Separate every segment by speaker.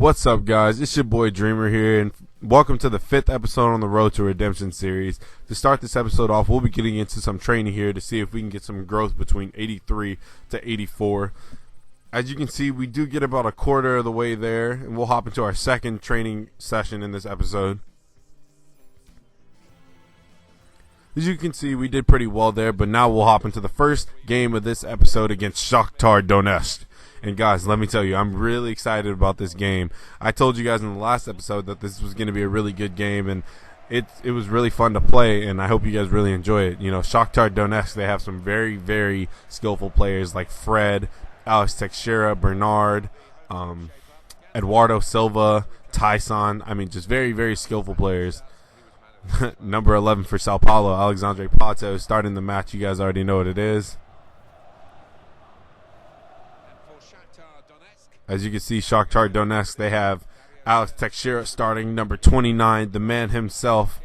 Speaker 1: What's up, guys? It's your boy Dreamer here, and welcome to the 5th episode on the Road to Redemption series. To start this episode off, we'll be getting into some training here to see if we can get some growth between 83 to 84. As you can see, we do get about a quarter of the way there, and we'll hop into our second training session in this episode. As you can see, we did pretty well there, but now we'll hop into the first game of this episode against Shakhtar Donetsk. And guys, let me tell you, I'm really excited about this game. I told you guys in the last episode that this was going to be a really good game, and it was really fun to play, and I hope you guys really enjoy it. You know, Shakhtar Donetsk, they have some very, very skillful players like Fred, Alex Teixeira, Bernard, Eduardo Silva, Tyson. I mean, just very, very skillful players. Number 11 for Sao Paulo, Alexandre Pato, starting the match. You guys already know what it is. As you can see, Shakhtar Donetsk, they have Alex Teixeira starting, number 29. The man himself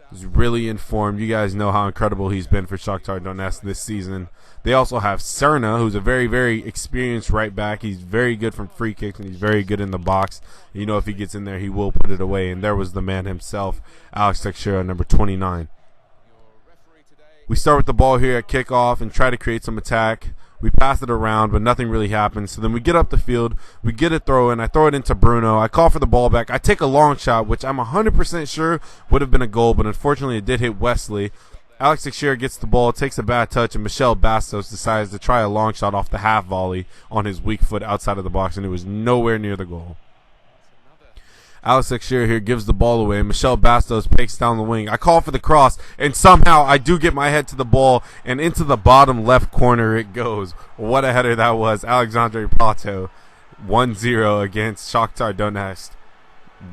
Speaker 1: is really in form. You guys know how incredible he's been for Shakhtar Donetsk this season. They also have Cerna, who's a very, very experienced right back. He's very good from free kicks, and he's very good in the box. You know, if he gets in there, he will put it away. And there was the man himself, Alex Teixeira, number 29. We start with the ball here at kickoff and try to create some attack. We pass it around, but nothing really happens. So then we get up the field. We get a throw in. I throw it into Bruno. I call for the ball back. I take a long shot, which I'm 100% sure would have been a goal, but unfortunately it did hit Wesley. Alex Teixeira gets the ball, takes a bad touch, and Michel Bastos decides to try a long shot off the half volley on his weak foot outside of the box, and it was nowhere near the goal. Alex Teixeira here gives the ball away. Michel Bastos takes down the wing. I call for the cross, and somehow I do get my head to the ball, and into the bottom left corner it goes. What a header that was. Alexandre Pato, 1-0 against Shakhtar Donetsk.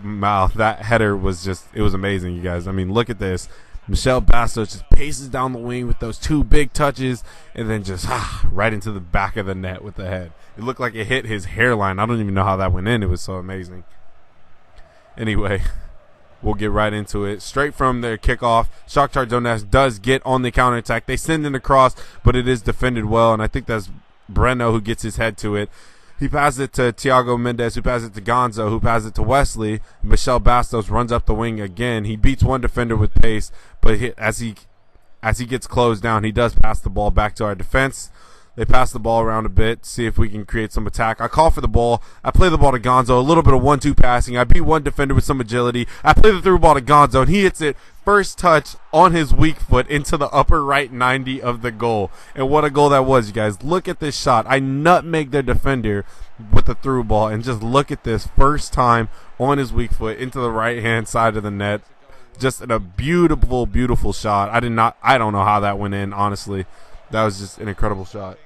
Speaker 1: Wow, that header was just, it was amazing, you guys. I mean, look at this. Michel Bastos just paces down the wing with those two big touches, and then just right into the back of the net with the head. It looked like it hit his hairline. I don't even know how that went in. It was so amazing. Anyway, we'll get right into it. Straight from their kickoff, Shakhtar Donetsk does get on the counterattack. They send in the cross, but it is defended well, and I think that's Breno who gets his head to it. He passes it to Thiago Mendes, who passes it to Gonzo, who passes it to Wesley. Michel Bastos runs up the wing again. He beats one defender with pace, but as he gets closed down, he does pass the ball back to our defense. They pass the ball around a bit, see if we can create some attack. I call for the ball. I play the ball to Gonzo, a little bit of 1-2 passing. I beat one defender with some agility. I play the through ball to Gonzo, and he hits it first touch on his weak foot into the upper right 90 of the goal. And what a goal that was, you guys. Look at this shot. I nutmeg their defender with the through ball, and just look at this first time on his weak foot into the right-hand side of the net. Just a beautiful, beautiful shot. I don't know how that went in, honestly. That was just an incredible shot.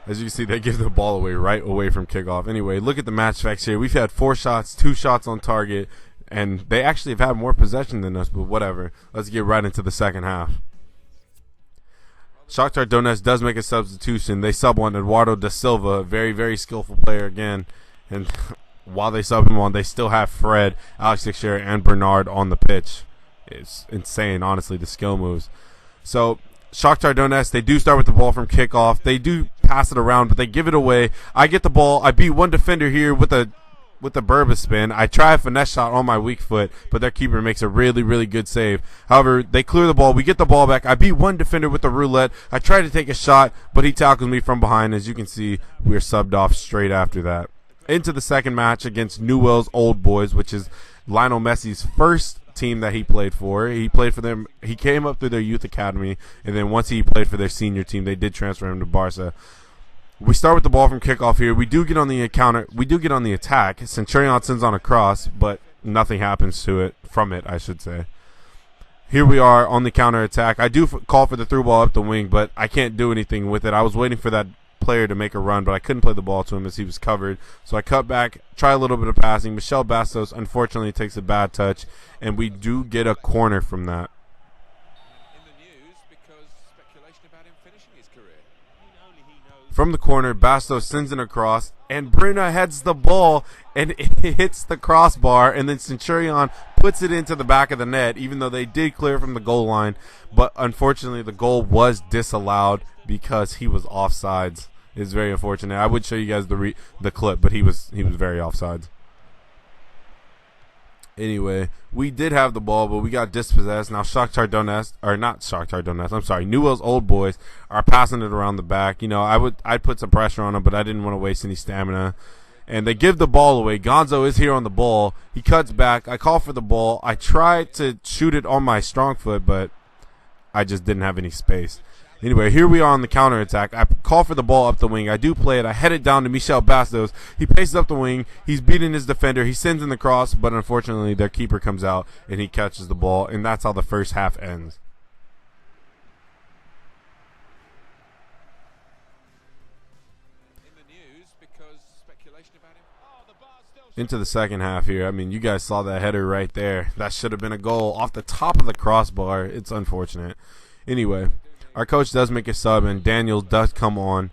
Speaker 1: As you can see, they give the ball away right away from kickoff. Anyway, look at the match facts here. We've had 4 shots, 2 shots on target, and they actually have had more possession than us, but whatever. Let's get right into the second half. Shakhtar Donetsk does make a substitution. They sub on Eduardo da Silva, a very, very skillful player again. And while they sub him on, they still have Fred, Alex Teixeira, and Bernard on the pitch. It's insane, honestly, the skill moves. So Shakhtar Donetsk, they do start with the ball from kickoff. They do pass it around, but they give it away. I get the ball. I beat one defender here with a Berba spin. I try a finesse shot on my weak foot, but their keeper makes a really, really good save. However, they clear the ball. We get the ball back. I beat one defender with the roulette. I try to take a shot, but he tackles me from behind. As you can see, we're subbed off straight after that. Into the second match against Newell's Old Boys, which is Lionel Messi's first team that he played for. He played for them. He came up through their youth academy, and then once he played for their senior team, they did transfer him to Barca. We start with the ball from kickoff here. We do get on the counter. We do get on the attack. Centurion sends on a cross, but nothing happens to it from it, I should say. Here we are on the counter attack. I do call for the through ball up the wing, but I can't do anything with it. I was waiting for that player to make a run, but I couldn't play the ball to him as he was covered. So I cut back, try a little bit of passing. Michel Bastos unfortunately takes a bad touch, and we do get a corner from that. From the corner, Bastos sends in a cross, and Bruno heads the ball, and it hits the crossbar, and then Centurion puts it into the back of the net, even though they did clear from the goal line. But unfortunately, the goal was disallowed because he was offsides. It's very unfortunate. I would show you guys the clip, but he was very offsides. Anyway, we did have the ball, but we got dispossessed. Now Shakhtar Donetsk, or not Shakhtar Donetsk, I'm sorry, Newell's Old Boys are passing it around the back. You know, I'd put some pressure on them, but I didn't want to waste any stamina. And they give the ball away. Gonzo is here on the ball. He cuts back. I call for the ball. I try to shoot it on my strong foot, but I just didn't have any space. Anyway, here we are on the counterattack. I call for the ball up the wing. I do play it. I head it down to Michel Bastos. He paces up the wing. He's beating his defender. He sends in the cross, but unfortunately their keeper comes out and he catches the ball, and that's how the first half ends. Into the second half here. I mean, you guys saw that header right there. That should have been a goal off the top of the crossbar. It's unfortunate. Anyway, our coach does make a sub, and Daniel does come on.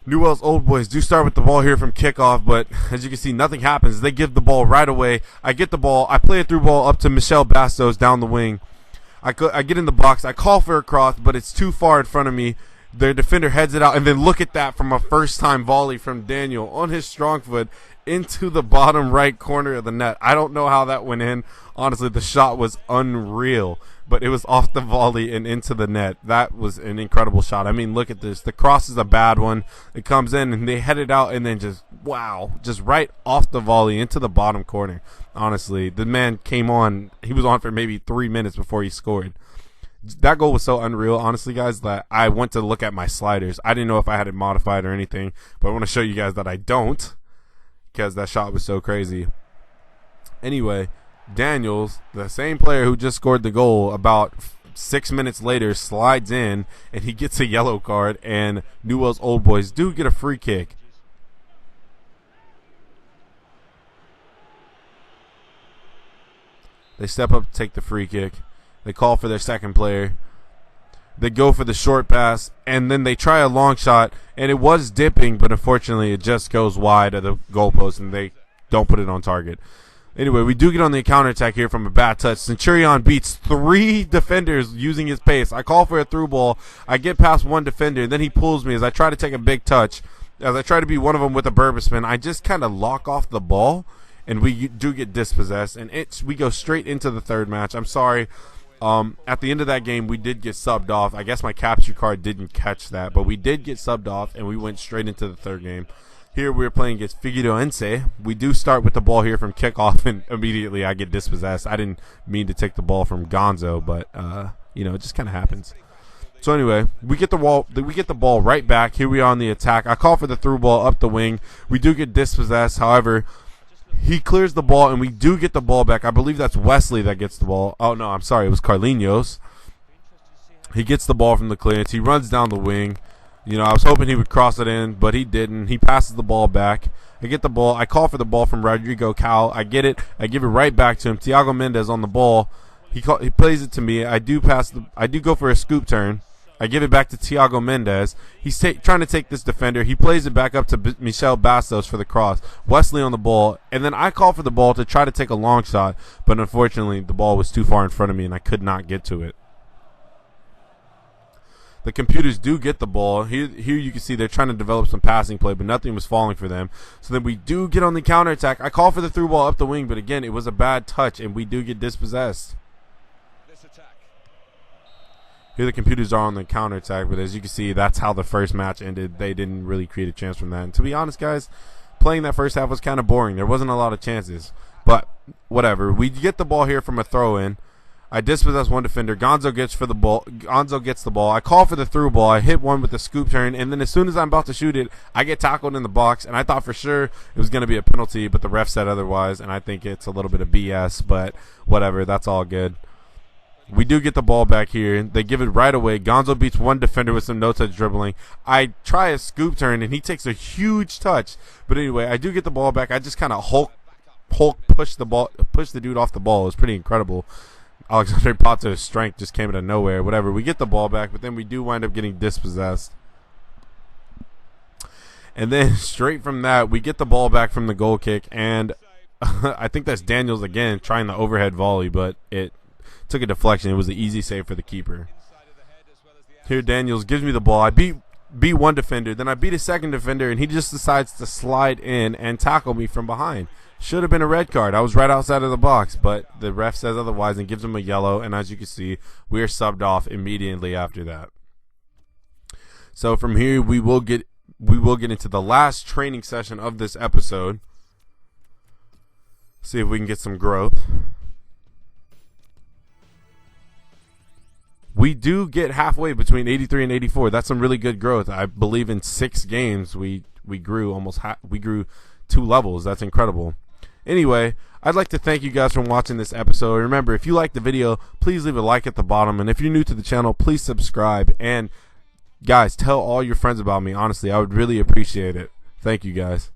Speaker 1: Newell's Old Boys do start with the ball here from kickoff, but as you can see, nothing happens. They give the ball right away. I get the ball. I play a through ball up to Michel Bastos down the wing. I get in the box. I call for a cross, but it's too far in front of me. Their defender heads it out, and then look at that from a first-time volley from Daniel on his strong foot into the bottom right corner of the net. I don't know how that went in. Honestly, the shot was unreal, but it was off the volley and into the net. That was an incredible shot. I mean, look at this. The cross is a bad one. It comes in, and they head it out, and then just, wow, just right off the volley into the bottom corner. Honestly, the man came on. He was on for maybe 3 minutes before he scored. That goal was so unreal, honestly, guys, that I went to look at my sliders. I didn't know if I had it modified or anything, but I want to show you guys that I don't, because that shot was so crazy. Anyway, Daniels, the same player who just scored the goal, about 6 minutes later slides in, and he gets a yellow card, and Newell's Old Boys do get a free kick. They step up to take the free kick. They call for their second player. They go for the short pass, and then they try a long shot, and it was dipping, but unfortunately it just goes wide of the goalpost, and they don't put it on target. Anyway, we do get on the counterattack here from a bad touch. Centurion beats 3 defenders using his pace. I call for a through ball. I get past one defender, and then he pulls me as I try to take a big touch. As I try to beat one of them with a Berber spin, I just kind of lock off the ball, and we do get dispossessed, and we go straight into the third match. I'm sorry. At the end of that game, we did get subbed off. I guess my capture card didn't catch that, but we did get subbed off, and we went straight into the third game. Here we're playing against Figueirense. We do start with the ball here from kickoff, and immediately I get dispossessed. I didn't mean to take the ball from Gonzo, but you know, it just kind of happens. So anyway, we get the ball right back. Here we are on the attack. I call for the through ball up the wing. We do get dispossessed. However, he clears the ball, and we do get the ball back. I believe that's Wesley that gets the ball. Oh, no, I'm sorry. It was Carlinhos. He gets the ball from the clearance. He runs down the wing. You know, I was hoping he would cross it in, but he didn't. He passes the ball back. I get the ball. I call for the ball from Rodrigo Cal. I get it. I give it right back to him. Thiago Mendes on the ball. He plays it to me. I do go for a scoop turn. I give it back to Thiago Mendes. He's trying to take this defender. He plays it back up to Michel Bastos for the cross. Wesley on the ball. And then I call for the ball to try to take a long shot. But unfortunately, the ball was too far in front of me, and I could not get to it. The computers do get the ball. Here you can see they're trying to develop some passing play, but nothing was falling for them. So then we do get on the counterattack. I call for the through ball up the wing, but again, it was a bad touch, and we do get dispossessed. Here the computers are on the counterattack, but as you can see, that's how the first match ended. They didn't really create a chance from that. And to be honest, guys, playing that first half was kind of boring. There wasn't a lot of chances. But whatever. We get the ball here from a throw-in. I dispossess one defender. Gonzo gets the ball. I call for the through ball. I hit one with the scoop turn, and then as soon as I'm about to shoot it, I get tackled in the box, and I thought for sure it was going to be a penalty, but the ref said otherwise, and I think it's a little bit of BS, but whatever. That's all good. We do get the ball back here. They give it right away. Gonzo beats one defender with some no-touch dribbling. I try a scoop turn, and he takes a huge touch. But anyway, I do get the ball back. I just kind of Hulk push the dude off the ball. It was pretty incredible. Alexandre Pato's strength just came out of nowhere. Whatever. We get the ball back, but then we do wind up getting dispossessed. And then straight from that, we get the ball back from the goal kick, and I think that's Daniels again trying the overhead volley, but it took a deflection. It was an easy save for the keeper. Here Daniels gives me the ball. I beat beat one defender. Then I beat a second defender, and he just decides to slide in and tackle me from behind. Should have been a red card. I was right outside of the box, but the ref says otherwise and gives him a yellow, and as you can see, we are subbed off immediately after that. So from here, we will get into the last training session of this episode. See if we can get some growth. We do get halfway between 83 and 84. That's some really good growth. I believe in 6 games we grew we grew 2 levels. That's incredible. Anyway, I'd like to thank you guys for watching this episode. Remember, if you liked the video, please leave a like at the bottom. And if you're new to the channel, please subscribe. And guys, tell all your friends about me. Honestly, I would really appreciate it. Thank you guys.